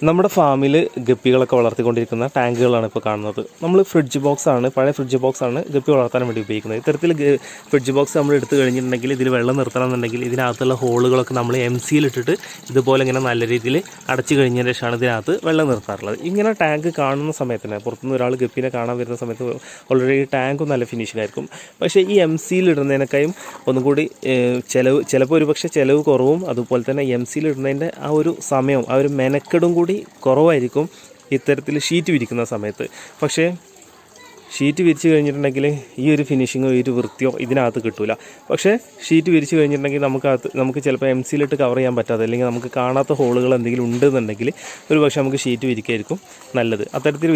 നമ്മുടെ ഫാമിൽ ഗപ്പികളൊക്കെ വളർത്തിക്കൊണ്ടിരിക്കുന്ന ടാങ്കുകളാണ് ഇപ്പോൾ കാണുന്നത്. നമ്മൾ ഫ്രിഡ്ജ് ബോക്സാണ്, പഴയ ഫ്രിഡ്ജ് ബോക്സാണ് ഗപ്പി വളർത്താൻ വേണ്ടി ഉപയോഗിക്കുന്നത്. ഇത്തരത്തിൽ ഫ്രിഡ്ജ് ബോക്സ് നമ്മൾ എടുത്തു കഴിഞ്ഞിട്ടുണ്ടെങ്കിൽ ഇതിൽ വെള്ളം നിർത്തണം എന്നുണ്ടെങ്കിൽ ഇതിനകത്തുള്ള ഹോളുകളൊക്കെ നമ്മൾ ഇട്ടിട്ട് ഇതുപോലെ ഇങ്ങനെ നല്ല രീതിയിൽ അടച്ചു കഴിഞ്ഞതിന് ശേഷമാണ് ഇതിനകത്ത് വെള്ളം നിർത്താറുള്ളത്. ഇങ്ങനെ ടാങ്ക് കാണുന്ന സമയത്തിന് പുറത്തുനിന്ന് ഒരാൾ ഗപ്പിനെ കാണാൻ വരുന്ന സമയത്ത് ഓൾറെഡി ടാങ്ക് നല്ല ഫിനിഷിംഗ് ആയിരിക്കും. പക്ഷേ ഈ ഇടുന്നതിനേക്കാളും ഒന്നും കൂടി ചിലപ്പോൾ ഒരുപക്ഷെ ചിലവ് കുറവും അതുപോലെ തന്നെ ഇടുന്നതിൻ്റെ ആ ഒരു സമയവും ആ ഒരു മെനക്കെടും കൂടി കുറവായിരിക്കും ഇത്തരത്തിൽ ഷീറ്റ് വിരിക്കുന്ന സമയത്ത്. പക്ഷേ ഷീറ്റ് വിരിച്ച് കഴിഞ്ഞിട്ടുണ്ടെങ്കിൽ ഈ ഒരു ഫിനിഷിങ്ങോ ഈ ഒരു വൃത്തിയോ ഇതിനകത്ത് കിട്ടില്ല. പക്ഷേ ഷീറ്റ് വിരിച്ച് കഴിഞ്ഞിട്ടുണ്ടെങ്കിൽ നമുക്ക് ചിലപ്പോൾ കവർ ചെയ്യാൻ പറ്റാതെ അല്ലെങ്കിൽ നമുക്ക് കാണാത്ത ഹോളുകൾ എന്തെങ്കിലും ഉണ്ടെന്നുണ്ടെങ്കിൽ ഒരു പക്ഷേ നമുക്ക് ഷീറ്റ് വിരിക്കായിരിക്കും നല്ലത്. അത്തരത്തിൽ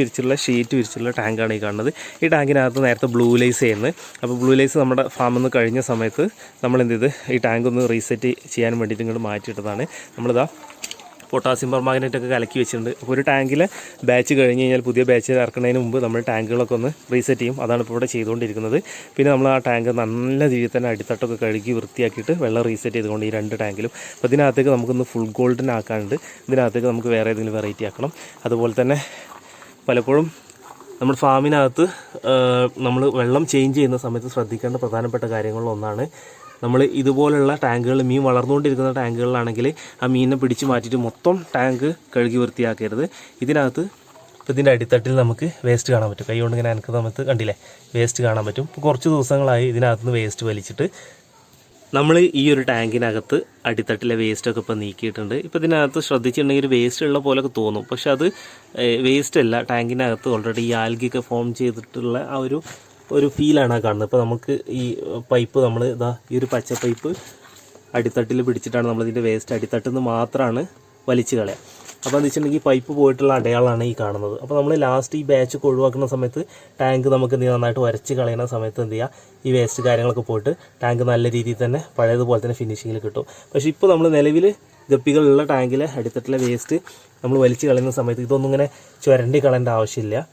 ഷീറ്റ് വിരിച്ചുള്ള ടാങ്കാണ് ഈ കാണുന്നത്. ഈ ടാങ്കിനകത്ത് നേരത്തെ ബ്ലൂ ലൈസ് ചെയ്യുന്നത്. അപ്പോൾ ബ്ലൂ ലൈസ് നമ്മുടെ ഫാമിൽ നിന്ന് കഴിഞ്ഞ സമയത്ത് നമ്മൾ എന്ത് ചെയ്ത് ഈ ടാങ്ക് ഒന്ന് റീസെറ്റ് ചെയ്യാൻ വേണ്ടിയിട്ട് ഇങ്ങോട്ട് മാറ്റിയിട്ടതാണ്. നമ്മളിതാ പൊട്ടാസ്യം പെർമാഗ്നേറ്റൊക്കെ കലക്കി വെച്ചിട്ടുണ്ട്. അപ്പോൾ ഒരു ടാങ്കിലെ ബാച്ച് കഴിഞ്ഞ് കഴിഞ്ഞാൽ പുതിയ ബാച്ച് ഇറക്കുന്നതിന് മുമ്പ് നമ്മൾ ടാങ്കുകളൊക്കെ ഒന്ന് റീസെറ്റ് ചെയ്യും. അതാണ് ഇപ്പോൾ ഇവിടെ ചെയ്തുകൊണ്ടിരിക്കുന്നത്. പിന്നെ നമ്മൾ ആ ടാങ്ക് നല്ല രീതിയിൽ തന്നെ അടിത്തട്ടൊക്കെ കഴുകി വൃത്തിയാക്കിയിട്ട് വെള്ളം റീസെറ്റ് ചെയ്തുകൊണ്ട് ഈ 2 ടാങ്കിലും. അപ്പോൾ ഇതിനകത്തേക്ക് നമുക്കൊന്ന് ഫുൾ ഗോൾഡൻ ആക്കാണ്ട് ഇതിനകത്തേക്ക് നമുക്ക് വേറെ ഏതെങ്കിലും വെറൈറ്റി ആക്കണം. അതുപോലെ തന്നെ പലപ്പോഴും നമ്മുടെ ഫാമിനകത്ത് നമ്മൾ വെള്ളം ചേഞ്ച് ചെയ്യുന്ന സമയത്ത് ശ്രദ്ധിക്കേണ്ട പ്രധാനപ്പെട്ട കാര്യങ്ങളിലൊന്നാണ് നമ്മൾ ഇതുപോലുള്ള ടാങ്കുകൾ, മീൻ വളർന്നുകൊണ്ടിരിക്കുന്ന ടാങ്കുകളിലാണെങ്കിൽ ആ മീനിനെ പിടിച്ച് മാറ്റിയിട്ട് മൊത്തം ടാങ്ക് കഴുകി വൃത്തിയാക്കരുത്. ഇതിനകത്ത് ഇപ്പോൾ ഇതിൻ്റെ അടിത്തട്ടിൽ നമുക്ക് വേസ്റ്റ് കാണാൻ പറ്റും. കൈ കൊണ്ട് ഇങ്ങനെ അനക്കുന്ന സമയത്ത് കണ്ടില്ലേ വേസ്റ്റ് കാണാൻ പറ്റും. ഇപ്പോൾ കുറച്ച് ദിവസങ്ങളായി ഇതിനകത്തുനിന്ന് വേസ്റ്റ് വലിച്ചിട്ട് നമ്മൾ ഈ ഒരു ടാങ്കിനകത്ത് അടിത്തട്ടിലെ വേസ്റ്റൊക്കെ ഇപ്പോൾ നീക്കിയിട്ടുണ്ട്. ഇപ്പോൾ ഇതിനകത്ത് ശ്രദ്ധിച്ചിട്ടുണ്ടെങ്കിൽ ഒരു വേസ്റ്റ് ഉള്ള പോലൊക്കെ തോന്നും, പക്ഷെ അത് വേസ്റ്റ് അല്ല. ടാങ്കിനകത്ത് ഓൾറെഡി ഈ ആൽഗിയൊക്കെ ഫോം ചെയ്തിട്ടുള്ള ആ ഒരു ഫീലാണ് കാണുന്നത്. ഇപ്പോൾ നമുക്ക് ഈ പൈപ്പ് നമ്മൾ ഈ ഒരു പച്ച പൈപ്പ് അടിത്തട്ടിൽ പിടിച്ചിട്ടാണ് നമ്മളിതിൻ്റെ വേസ്റ്റ് അടിത്തട്ടിൽ നിന്ന് മാത്രമാണ് വലിച്ചു കളയുക. അപ്പോൾ എന്ന് വെച്ചിട്ടുണ്ടെങ്കിൽ പൈപ്പ് പോയിട്ടുള്ള അടയാളമാണ് ഈ കാണുന്നത്. അപ്പോൾ നമ്മൾ ലാസ്റ്റ് ഈ ബാച്ചൊക്കെ ഒഴിവാക്കുന്ന സമയത്ത് ടാങ്ക് നമുക്ക് നന്നായിട്ട് വരച്ച് കളയുന്ന സമയത്ത് എന്ത് ചെയ്യുക, ഈ വേസ്റ്റ് കാര്യങ്ങളൊക്കെ പോയിട്ട് ടാങ്ക് നല്ല രീതിയിൽ തന്നെ പഴയതുപോലെ തന്നെ ഫിനിഷിങ്ങിൽ കിട്ടും. പക്ഷേ ഇപ്പോൾ നമ്മൾ നിലവിൽ ഗപ്പികളുള്ള ടാങ്കിലെ അടിത്തട്ടിലെ വേസ്റ്റ് നമ്മൾ വലിച്ചു കളയുന്ന സമയത്ത് ഇതൊന്നും ഇങ്ങനെ ചുരണ്ടി കളയേണ്ട ആവശ്യമില്ല.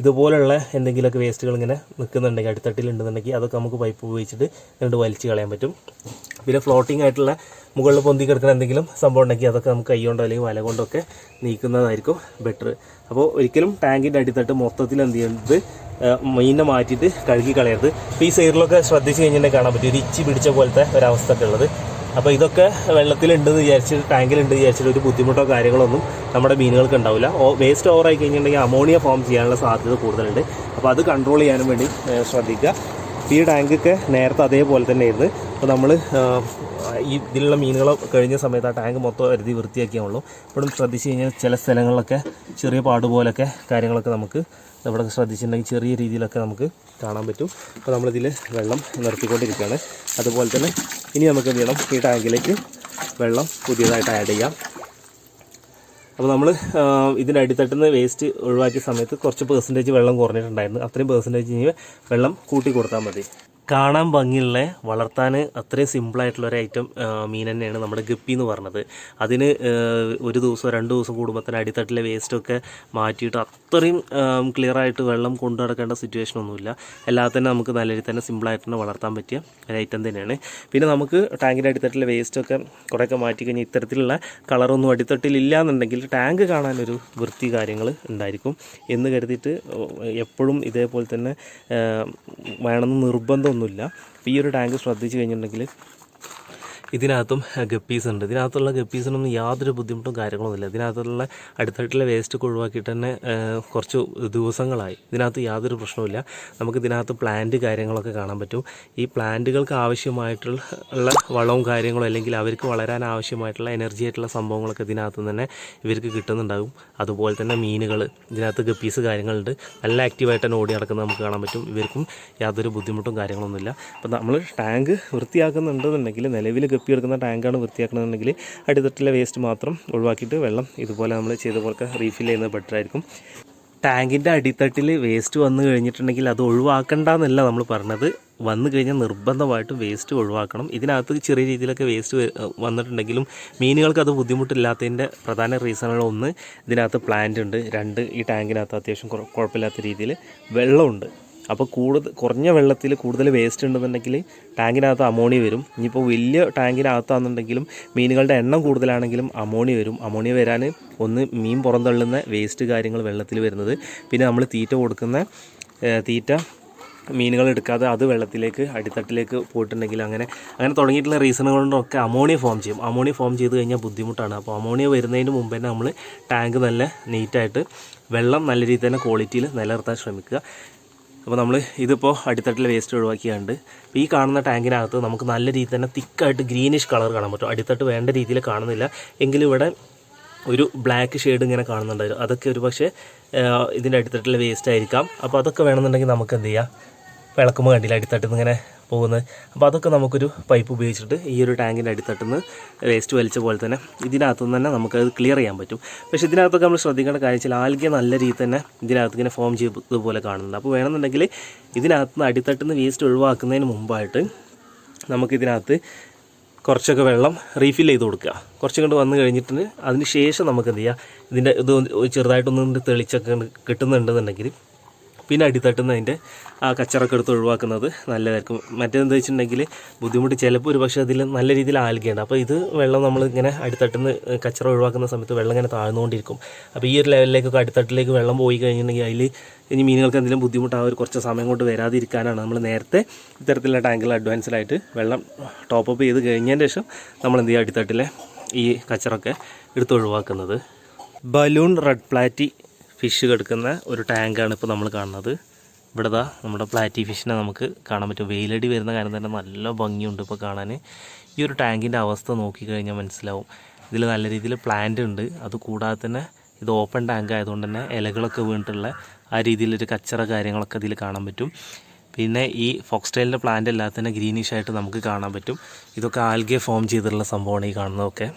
ഇതുപോലുള്ള എന്തെങ്കിലുമൊക്കെ വേസ്റ്റുകൾ ഇങ്ങനെ നിൽക്കുന്നുണ്ടെങ്കിൽ അടിത്തട്ടിലുണ്ടെന്നുണ്ടെങ്കിൽ അതൊക്കെ നമുക്ക് പൈപ്പ് ഉപയോഗിച്ചിട്ട് രണ്ട് വലിച്ച് കളയാൻ പറ്റും. പിന്നെ ഫ്ലോട്ടിംഗ് ആയിട്ടുള്ള മുകളിൽ പൊന്തി കിടക്കുന്ന എന്തെങ്കിലും സംഭവം ഉണ്ടെങ്കിൽ അതൊക്കെ നമുക്ക് കൈ കൊണ്ടോ അല്ലെങ്കിൽ വല കൊണ്ടൊക്കെ നീക്കുന്നതായിരിക്കും ബെറ്റർ. അപ്പോൾ ഒരിക്കലും ടാങ്കിൻ്റെ അടിത്തട്ട് മൊത്തത്തിൽ എന്ത് ചെയ്യുന്നത് മീനിനെ മാറ്റിയിട്ട് കഴുകി കളയരുത്. അപ്പോൾ ഈ സൈഡിലൊക്കെ ശ്രദ്ധിച്ച് കഴിഞ്ഞിട്ടുണ്ടെങ്കിൽ കാണാൻ പറ്റും ഒരു ഇച്ചി പിടിച്ച പോലത്തെ ഒരവസ്ഥ ഒക്കെ ഉള്ളത്. അപ്പോൾ ഇതൊക്കെ വെള്ളത്തിലുണ്ടെന്ന് വിചാരിച്ചിട്ട് ടാങ്കിലുണ്ട് വിചാരിച്ചിട്ട് ഒരു ബുദ്ധിമുട്ടോ കാര്യങ്ങളൊന്നും നമ്മുടെ മീനുകൾക്ക് ഉണ്ടാവില്ല. വേസ്റ്റ് ഓവറായി കഴിഞ്ഞിട്ടുണ്ടെങ്കിൽ അമോണിയ ഫോം ചെയ്യാനുള്ള സാധ്യത കൂടുതലുണ്ട്. അപ്പോൾ അത് കൺട്രോൾ ചെയ്യാനും വേണ്ടി ശ്രദ്ധിക്കുക. ഈ ടാങ്കൊക്കെ നേരത്തെ അതേപോലെ തന്നെ ആയിരുന്നു. അപ്പോൾ നമ്മൾ ഈ ഇതിലുള്ള മീനുകളെ കഴിഞ്ഞ സമയത്ത് ആ ടാങ്ക് മൊത്തം കരുതി വൃത്തിയാക്കിയാണല്ലോ. ഇപ്പോഴും ശ്രദ്ധിച്ച് കഴിഞ്ഞാൽ ചില സ്ഥലങ്ങളിലൊക്കെ ചെറിയ പാടുപോലൊക്കെ കാര്യങ്ങളൊക്കെ നമുക്ക് ഇവിടെ ശ്രദ്ധിച്ചിട്ടുണ്ടെങ്കിൽ ചെറിയ രീതിയിലൊക്കെ നമുക്ക് കാണാൻ പറ്റും. അപ്പോൾ നമ്മളിതിൽ വെള്ളം നിർത്തിക്കൊണ്ടിരിക്കുകയാണ്. അതുപോലെ തന്നെ ഇനി നമുക്ക് എന്ത് ചെയ്യണം, ഈ ടാങ്കിലേക്ക് വെള്ളം പുതിയതായിട്ട് ആഡ് ചെയ്യാം. അപ്പോൾ നമ്മൾ ഇതിൻ്റെ അടിത്തട്ടിൽ നിന്ന് വേസ്റ്റ് ഒഴിവാക്കിയ സമയത്ത് കുറച്ച് പെർസെൻറ്റേജ് വെള്ളം കുറഞ്ഞിട്ടുണ്ടായിരുന്നു. അത്രയും പെർസെൻറ്റേജ് വെള്ളം കൂട്ടി കൊടുത്താൽ മതി. കാണാൻ ഭംഗിയുള്ള, വളർത്താൻ അത്രയും സിമ്പിളായിട്ടുള്ള ഒരു ഐറ്റം മീൻ തന്നെയാണ് നമ്മുടെ ഗപ്പി എന്ന് പറഞ്ഞത്. അതിന് ഒരു ദിവസം 2 ദിവസം കൂടുമ്പോൾ തന്നെ അടിത്തട്ടിലെ വേസ്റ്റൊക്കെ മാറ്റിയിട്ട് അത്രയും ക്ലിയറായിട്ട് വെള്ളം കൊണ്ടു നടക്കേണ്ട സിറ്റുവേഷനൊന്നുമില്ല. എല്ലാത്തിനും നമുക്ക് നല്ല രീതിയിൽ തന്നെ സിമ്പിളായിട്ട് തന്നെ വളർത്താൻ പറ്റിയ ഒരു ഐറ്റം തന്നെയാണ്. പിന്നെ നമുക്ക് ടാങ്കിൻ്റെ അടിത്തട്ടിലെ വേസ്റ്റൊക്കെ കുറേയൊക്കെ മാറ്റി കഴിഞ്ഞാൽ ഇത്തരത്തിലുള്ള കളറൊന്നും അടിത്തട്ടിലില്ല എന്നുണ്ടെങ്കിൽ ടാങ്ക് കാണാനൊരു വൃത്തി കാര്യങ്ങൾ ഉണ്ടായിരിക്കും എന്ന് കരുതിയിട്ട് എപ്പോഴും ഇതേപോലെ തന്നെ വേണമെന്ന് നിർബന്ധമൊന്നുമില്ല. ഈ ഒരു ടാങ്ക് ശ്രദ്ധിച്ച് കഴിഞ്ഞിട്ടുണ്ടെങ്കിൽ ഇതിനകത്തും ഗപ്പീസ് ഉണ്ട്. ഇതിനകത്തുള്ള ഗപ്പീസിനൊന്നും യാതൊരു ബുദ്ധിമുട്ടും കാര്യങ്ങളൊന്നുമില്ല. ഇതിനകത്തുള്ള അടിത്തട്ടിലെ വേസ്റ്റൊക്കെ ഒഴിവാക്കിയിട്ട് തന്നെ കുറച്ച് ദിവസങ്ങളായി. ഇതിനകത്ത് യാതൊരു പ്രശ്നവുമില്ല. നമുക്ക് ഇതിനകത്ത് പ്ലാന്റ് കാര്യങ്ങളൊക്കെ കാണാൻ പറ്റും. ഈ പ്ലാന്റുകൾക്ക് ആവശ്യമായിട്ടുള്ള വളവും കാര്യങ്ങളും അല്ലെങ്കിൽ അവർക്ക് വളരാൻ ആവശ്യമായിട്ടുള്ള എനർജി ആയിട്ടുള്ള സംഭവങ്ങളൊക്കെ ഇതിനകത്ത് തന്നെ ഇവർക്ക് കിട്ടുന്നുണ്ടാകും. അതുപോലെ തന്നെ മീനുകൾ ഇതിനകത്ത് ഗപ്പീസ് കാര്യങ്ങളുണ്ട്. നല്ല ആക്റ്റീവായിട്ട് തന്നെ ഓടി നടക്കുന്നത് നമുക്ക് കാണാൻ പറ്റും. ഇവർക്കും യാതൊരു ബുദ്ധിമുട്ടും കാര്യങ്ങളൊന്നുമില്ല. അപ്പോൾ നമ്മൾ ടാങ്ക് വൃത്തിയാക്കുന്നുണ്ടെന്നുണ്ടെങ്കിൽ നിലവിൽ ഗപ്പി എടുക്കുന്ന ടാങ്കാണ് വൃത്തിയാക്കണമെന്നുണ്ടെങ്കിൽ അടിത്തട്ടിലെ വേസ്റ്റ് മാത്രം ഒഴിവാക്കിയിട്ട് വെള്ളം ഇതുപോലെ നമ്മൾ ചെയ്ത പോലെ റീഫിൽ ചെയ്യുന്നത് ബെറ്റർ ആയിരിക്കും. ടാങ്കിൻ്റെ അടിത്തട്ടിൽ വേസ്റ്റ് വന്നു കഴിഞ്ഞിട്ടുണ്ടെങ്കിൽ അത് ഒഴിവാക്കണ്ടെന്നല്ല നമ്മൾ പറഞ്ഞത്. വന്നു കഴിഞ്ഞാൽ നിർബന്ധമായിട്ടും വേസ്റ്റ് ഒഴിവാക്കണം. ഇതിനകത്ത് ചെറിയ രീതിയിലൊക്കെ വേസ്റ്റ് വന്നിട്ടുണ്ടെങ്കിലും മീനുകൾക്ക് അത് ബുദ്ധിമുട്ടില്ലാത്തതിൻ്റെ പ്രധാന റീസണുകൾ 1 ഇതിനകത്ത് പ്ലാന്റ് ഉണ്ട്, 2 ഈ ടാങ്കിനകത്ത് അത്യാവശ്യം കുഴപ്പമില്ലാത്ത രീതിയിൽ വെള്ളമുണ്ട്. അപ്പോൾ കുറഞ്ഞ വെള്ളത്തിൽ കൂടുതൽ വേസ്റ്റ് ഉണ്ടെന്നുണ്ടെങ്കിൽ ടാങ്കിനകത്ത് അമോണിയ വരും. ഇനിയിപ്പോൾ വലിയ ടാങ്കിനകത്താണെന്നുണ്ടെങ്കിലും മീനുകളുടെ എണ്ണം കൂടുതലാണെങ്കിലും അമോണിയ വരും. അമോണിയ വരാൻ ഒന്ന് മീൻ പുറന്തള്ളുന്ന വേസ്റ്റ് കാര്യങ്ങൾ വെള്ളത്തിൽ വരുന്നത്, പിന്നെ നമ്മൾ തീറ്റ കൊടുക്കുന്ന തീറ്റ മീനുകൾ എടുക്കാതെ അത് വെള്ളത്തിലേക്ക് അടിത്തട്ടിലേക്ക് പോയിട്ടുണ്ടെങ്കിൽ അങ്ങനെ തുടങ്ങിയിട്ടുള്ള റീസണുകൾ കൊണ്ടൊക്കെ അമോണിയ ഫോം ചെയ്യും. അമോണിയ ഫോം ചെയ്ത് കഴിഞ്ഞാൽ ബുദ്ധിമുട്ടാണ്. അപ്പോൾ അമോണിയ വരുന്നതിന് മുമ്പ് തന്നെ നമ്മൾ ടാങ്ക് നല്ല നീറ്റായിട്ട് വെള്ളം നല്ല രീതിയിൽ തന്നെ ക്വാളിറ്റിയിൽ നിലനിർത്താൻ ശ്രമിക്കുക. അപ്പോൾ നമ്മൾ ഇതിപ്പോൾ അടിത്തട്ടിൽ വേസ്റ്റ് ഒഴിവാക്കിയാണ്ട് ഈ കാണുന്ന ടാങ്കിനകത്ത് നമുക്ക് നല്ല രീതിയിൽ തന്നെ തിക്കായിട്ട് ഗ്രീനിഷ് കളർ കാണാൻ പറ്റും. അടിത്തട്ട് വേണ്ട രീതിയിൽ കാണുന്നില്ല എങ്കിലും ഇവിടെ ഒരു ബ്ലാക്ക് ഷെയ്ഡ് ഇങ്ങനെ കാണുന്നുണ്ടായിരുന്നു. അതൊക്കെ ഒരു പക്ഷേ ഇതിൻ്റെ അടിത്തട്ടിൽ വേസ്റ്റ് ആയിരിക്കാം. അപ്പോൾ അതൊക്കെ വേണമെന്നുണ്ടെങ്കിൽ നമുക്ക് എന്ത് ചെയ്യാം, വിളക്കുമ്പോൾ കണ്ടില്ല അടിത്തട്ടിൽ നിന്ന് ഇങ്ങനെ പോകുന്നത്. അപ്പോൾ അതൊക്കെ നമുക്കൊരു പൈപ്പ് ഉപയോഗിച്ചിട്ട് ഈ ഒരു ടാങ്കിൻ്റെ അടിത്തട്ടിൽ നിന്ന് വേസ്റ്റ് വലിച്ച പോലെ തന്നെ ഇതിനകത്തുനിന്ന് തന്നെ നമുക്കത് ക്ലിയർ ചെയ്യാൻ പറ്റും. പക്ഷേ ഇതിനകത്തൊക്കെ നമ്മൾ ശ്രദ്ധിക്കേണ്ട കാര്യം വെച്ചാൽ ആൽഗെ നല്ല രീതിയിൽ തന്നെ ഇതിനകത്ത് ഇങ്ങനെ ഫോം ചെയ്തതുപോലെ കാണുന്നുണ്ട്. അപ്പോൾ വേണമെന്നുണ്ടെങ്കിൽ ഇതിനകത്ത് നിന്ന് അടിത്തട്ടിൽ നിന്ന് വേസ്റ്റ് ഒഴിവാക്കുന്നതിന് മുമ്പായിട്ട് നമുക്കിതിനകത്ത് കുറച്ചൊക്കെ വെള്ളം റീഫിൽ ചെയ്ത് കൊടുക്കുക. കുറച്ചും കൊണ്ട് വന്നു കഴിഞ്ഞിട്ട് അതിന് ശേഷം നമുക്ക് എന്ത് ചെയ്യുക, ഇതിൻ്റെ ഇത് ചെറുതായിട്ടൊന്നും തെളിച്ചൊക്കെ കിട്ടുന്നുണ്ടെന്നുണ്ടെങ്കിൽ പിന്നെ അടിത്തട്ടുന്ന അതിൻ്റെ ആ കച്ചറൊക്കെ എടുത്ത് ഒഴിവാക്കുന്നത് നല്ലതായിരിക്കും. മറ്റേതെന്താ വെച്ചിട്ടുണ്ടെങ്കിൽ ബുദ്ധിമുട്ട് ചിലപ്പോൾ ഒരു പക്ഷേ അതിൽ നല്ല രീതിയിൽ ആൽഗയുണ്ട്. അപ്പോൾ ഇത് വെള്ളം നമ്മൾ ഇങ്ങനെ അടിത്തട്ടുന്ന കച്ചറ ഒഴിവാക്കുന്ന സമയത്ത് വെള്ളം ഇങ്ങനെ താഴ്ന്നുകൊണ്ടിരിക്കും. അപ്പോൾ ഈ ഒരു ലെവലിലേക്കൊക്കെ അടിത്തട്ടിലേക്ക് വെള്ളം പോയി കഴിഞ്ഞിട്ടുണ്ടെങ്കിൽ അതിൽ ഇനി മീനുകൾക്ക് എന്തെങ്കിലും ബുദ്ധിമുട്ടാവും. കുറച്ച് സമയം കൊണ്ട് വരാതിരിക്കാനാണ് നമ്മൾ നേരത്തെ ഇത്തരത്തിലുള്ള ടാങ്കിൽ അഡ്വാൻസ്ഡായിട്ട് വെള്ളം ടോപ്പപ്പ് ചെയ്ത് കഴിഞ്ഞതിന് ശേഷം നമ്മൾ എന്ത് ചെയ്യുക, അടിത്തട്ടിലെ ഈ കച്ചറൊക്കെ എടുത്ത് ഒഴിവാക്കുന്നത്. ബലൂൺ റെഡ് പ്ലാറ്റി ഫിഷ് കിടക്കുന്ന ഒരു ടാങ്കാണ് ഇപ്പോൾ നമ്മൾ കാണുന്നത്. ഇവിടെ ദാ നമ്മുടെ പ്ലാറ്റി ഫിഷിനെ നമുക്ക് കാണാൻ പറ്റും. വെയിലടി വരുന്ന കാര്യം തന്നെ നല്ല ഭംഗിയുണ്ട് ഇപ്പോൾ കാണാൻ. ഈ ഒരു ടാങ്കിൻ്റെ അവസ്ഥ നോക്കിക്കഴിഞ്ഞാൽ മനസ്സിലാവും. ഇതിൽ നല്ല രീതിയിൽ പ്ലാന്റ് ഉണ്ട്. അതുകൂടാതെ തന്നെ ഇത് ഓപ്പൺ ടാങ്ക് ആയതുകൊണ്ട് തന്നെ ഇലകളൊക്കെ വീണിട്ടുള്ള ആ രീതിയിലൊരു കച്ചറ കാര്യങ്ങളൊക്കെ ഇതിൽ കാണാൻ പറ്റും. പിന്നെ ഈ ഫോക്സ്റ്റൈലിൻ്റെ പ്ലാന്റ് അല്ലാതെ തന്നെ ഗ്രീനിഷായിട്ട് നമുക്ക് കാണാൻ പറ്റും. ഇതൊക്കെ ആൽഗെ ഫോം ചെയ്തിട്ടുള്ള സംഭവമാണ് ഈ കാണുന്നതൊക്കെ.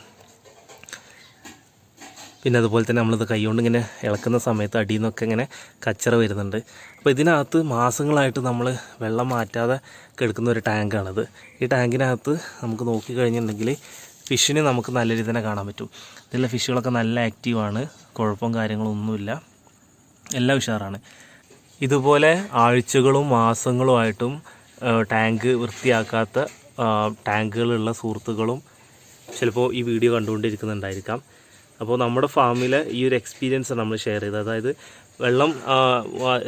പിന്നെ അതുപോലെ തന്നെ നമ്മളിത് കൈകൊണ്ട് ഇങ്ങനെ ഇളക്കുന്ന സമയത്ത് അടിയിൽ നിന്നൊക്കെ ഇങ്ങനെ കച്ചറ വരുന്നുണ്ട്. അപ്പോൾ ഇതിനകത്ത് മാസങ്ങളായിട്ട് നമ്മൾ വെള്ളം മാറ്റാതെ കിടക്കുന്ന ഒരു ടാങ്കാണിത്. ഈ ടാങ്കിനകത്ത് നമുക്ക് നോക്കിക്കഴിഞ്ഞിട്ടുണ്ടെങ്കിൽ ഫിഷിനെ നമുക്ക് നല്ല രീതിയിൽ തന്നെ കാണാൻ പറ്റും. ഇതിലുള്ള ഫിഷുകളൊക്കെ നല്ല ആക്റ്റീവാണ്, കുഴപ്പം കാര്യങ്ങളൊന്നുമില്ല, എല്ലാം ഉഷാറാണ്. ഇതുപോലെ ആഴ്ചകളും മാസങ്ങളുമായിട്ടും ടാങ്ക് വൃത്തിയാക്കാത്ത ടാങ്കുകളുള്ള സുഹൃത്തുക്കളും ചിലപ്പോൾ ഈ വീഡിയോ കണ്ടുകൊണ്ടിരിക്കുന്നുണ്ടായിരിക്കാം. അപ്പോൾ നമ്മുടെ ഫാമിലെ ഈ ഒരു എക്സ്പീരിയൻസ് നമ്മൾ ഷെയർ ചെയ്തത്, അതായത് വെള്ളം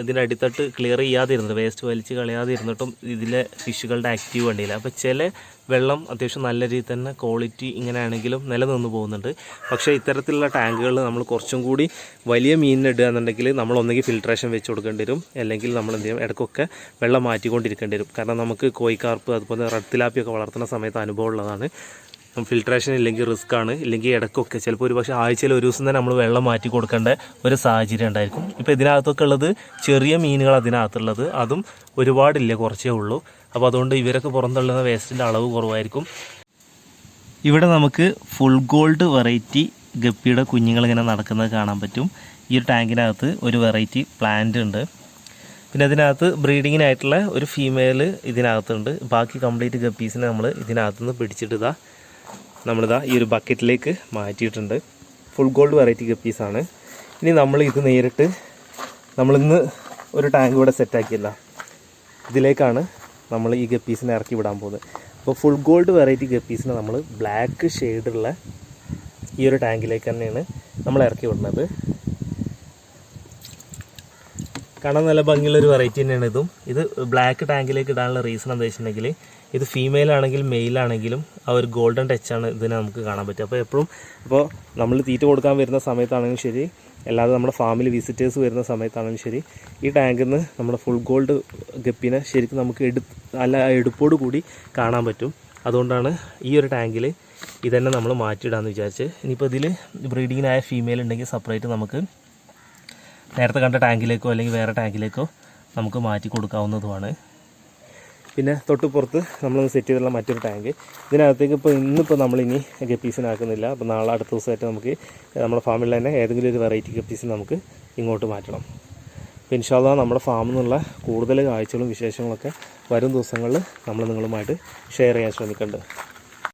ഇതിൻ്റെ അടിത്തട്ട് ക്ലിയർ ചെയ്യാതിരുന്നത്, വേസ്റ്റ് വലിച്ച് കളയാതിരുന്നിട്ടും ഇതിലെ ഫിഷുകളുടെ ആക്റ്റീവ് കണ്ടില്ല. അപ്പോൾ ചില വെള്ളം അത്യാവശ്യം നല്ല രീതിയിൽ തന്നെ ക്വാളിറ്റി ഇങ്ങനെയാണെങ്കിലും നിലനിന്ന് പോകുന്നുണ്ട്. പക്ഷേ ഇത്തരത്തിലുള്ള ടാങ്കുകൾ നമ്മൾ കുറച്ചും കൂടി വലിയ മീനിനിടുക എന്നുണ്ടെങ്കിൽ നമ്മൾ ഒന്നെങ്കിൽ ഫിൽട്രേഷൻ വെച്ച് കൊടുക്കേണ്ടി വരും, അല്ലെങ്കിൽ നമ്മൾ എന്ത് ചെയ്യും, ഇടയ്ക്കൊക്കെ വെള്ളം മാറ്റിക്കൊണ്ടിരിക്കേണ്ടി വരും. കാരണം നമുക്ക് കോഴിക്കാർപ്പ് അതുപോലെ റെഡ് തിലാപ്പിയൊക്കെ വളർത്തുന്ന സമയത്ത് അനുഭവമുള്ളതാണ്. ഫിൽട്രേഷൻ ഇല്ലെങ്കിൽ റിസ്ക് ആണ്. ഇല്ലെങ്കിൽ ഇടയ്ക്കൊക്കെ ചിലപ്പോൾ ഒരു പക്ഷേ ആഴ്ചയിൽ ഒരു ദിവസം തന്നെ നമ്മൾ വെള്ളം മാറ്റി കൊടുക്കേണ്ട ഒരു സാഹചര്യം ഉണ്ടായിരിക്കും. ഇപ്പോൾ ഇതിനകത്തൊക്കെ ഉള്ളത് ചെറിയ മീനുകൾ അതിനകത്തുള്ളത്, അതും ഒരുപാടില്ല, കുറച്ചേ ഉള്ളൂ. അപ്പോൾ അതുകൊണ്ട് ഇവരൊക്കെ പുറന്തള്ളുന്ന വേസ്റ്റിൻ്റെ അളവ് കുറവായിരിക്കും. ഇവിടെ നമുക്ക് ഫുൾ ഗോൾഡ് വെറൈറ്റി ഗപ്പിയുടെ കുഞ്ഞുങ്ങളിങ്ങനെ നടക്കുന്നത് കാണാൻ പറ്റും. ഈ ഒരു ടാങ്കിനകത്ത് ഒരു വെറൈറ്റി പ്ലാന്റ് ഉണ്ട്. പിന്നെ അതിനകത്ത് ബ്രീഡിങ്ങിനായിട്ടുള്ള ഒരു ഫീമെയിൽ ഇതിനകത്തുണ്ട്. ബാക്കി കംപ്ലീറ്റ് ഗപ്പീസിനെ നമ്മൾ ഇതിനകത്തുനിന്ന് പിടിച്ചിട്ട് നമ്മളിതാ ഈ ഒരു ബക്കറ്റിലേക്ക് മാറ്റിയിട്ടുണ്ട്. ഫുൾ ഗോൾഡ് വെറൈറ്റി ഗപ്പീസാണ്. ഇനി നമ്മൾ ഇത് നേരിട്ട് നമ്മളിന്ന് ഒരു ടാങ്ക് ഇവിടെ സെറ്റാക്കിയല്ല, ഇതിലേക്കാണ് നമ്മൾ ഈ ഗപ്പീസിനെ ഇറക്കി വിടാൻ പോകുന്നത്. അപ്പോൾ ഫുൾ ഗോൾഡ് വെറൈറ്റി ഗപ്പീസിനെ നമ്മൾ ബ്ലാക്ക് ഷെയ്ഡുള്ള ഈ ഒരു ടാങ്കിലേക്ക് തന്നെയാണ് നമ്മൾ ഇറക്കി വിടുന്നത്. കാണാൻ നല്ല ഭംഗിയുള്ളൊരു വെറൈറ്റി തന്നെയാണ് ഇതും. ഇത് ബ്ലാക്ക് ടാങ്കിലേക്ക് ഇടാനുള്ള റീസൺ എന്താ വെച്ചിട്ടുണ്ടെങ്കിൽ ഇത് ഫീമെയിൽ ആണെങ്കിലും മെയിലാണെങ്കിലും ആ ഒരു ഗോൾഡൻ ടച്ചാണ് ഇതിനെ നമുക്ക് കാണാൻ പറ്റുക. അപ്പോൾ എപ്പോഴും നമ്മൾ തീറ്റ കൊടുക്കാൻ വരുന്ന സമയത്താണെങ്കിലും ശരി, അല്ലാതെ നമ്മുടെ ഫാമിലി വിസിറ്റേഴ്സ് വരുന്ന സമയത്താണെങ്കിലും ശരി, ഈ ടാങ്കിൽ നിന്ന് നമ്മുടെ ഫുൾ ഗോൾഡ് ഗപ്പിനെ ശരിക്കും നമുക്ക് എടുപ്പോട് കൂടി കാണാൻ പറ്റും. അതുകൊണ്ടാണ് ഈ ഒരു ടാങ്കിൽ ഇതന്നെ നമ്മൾ മാറ്റിയിടാമെന്ന് വിചാരിച്ച്. ഇനിയിപ്പോൾ ഇതിൽ ബ്രീഡിങ്ങിനായ ഫീമെയിൽ ഉണ്ടെങ്കിൽ സെപ്പറേറ്റ് നമുക്ക് നേരത്തെ കണ്ട ടാങ്കിലേക്കോ അല്ലെങ്കിൽ വേറെ ടാങ്കിലേക്കോ നമുക്ക് മാറ്റി കൊടുക്കാവുന്നതുമാണ്. പിന്നെ തൊട്ടുപുറത്ത് നമ്മളൊന്ന് സെറ്റ് ചെയ്തിട്ടുള്ള മറ്റൊരു ടാങ്ക്, ഇതിനകത്തേക്ക് ഇന്നിപ്പോൾ നമ്മളിനി ഗപ്പീസിനാക്കുന്നില്ല. അപ്പോൾ നാളെ അടുത്ത ദിവസമായിട്ട് നമുക്ക് നമ്മുടെ ഫാമിൽ തന്നെ ഏതെങ്കിലും ഒരു വെറൈറ്റി ഗപ്പീസിന് നമുക്ക് ഇങ്ങോട്ട് മാറ്റണം. അപ്പോൾ ഇൻഷാ അല്ലാഹ് നമ്മുടെ ഫാമിൽ നിന്നുള്ള കൂടുതൽ കാഴ്ചകളും വിശേഷങ്ങളൊക്കെ വരും ദിവസങ്ങളിൽ നമ്മൾ നിങ്ങളുമായിട്ട് ഷെയർ ചെയ്യാൻ ശ്രമിക്കുന്നുണ്ട്.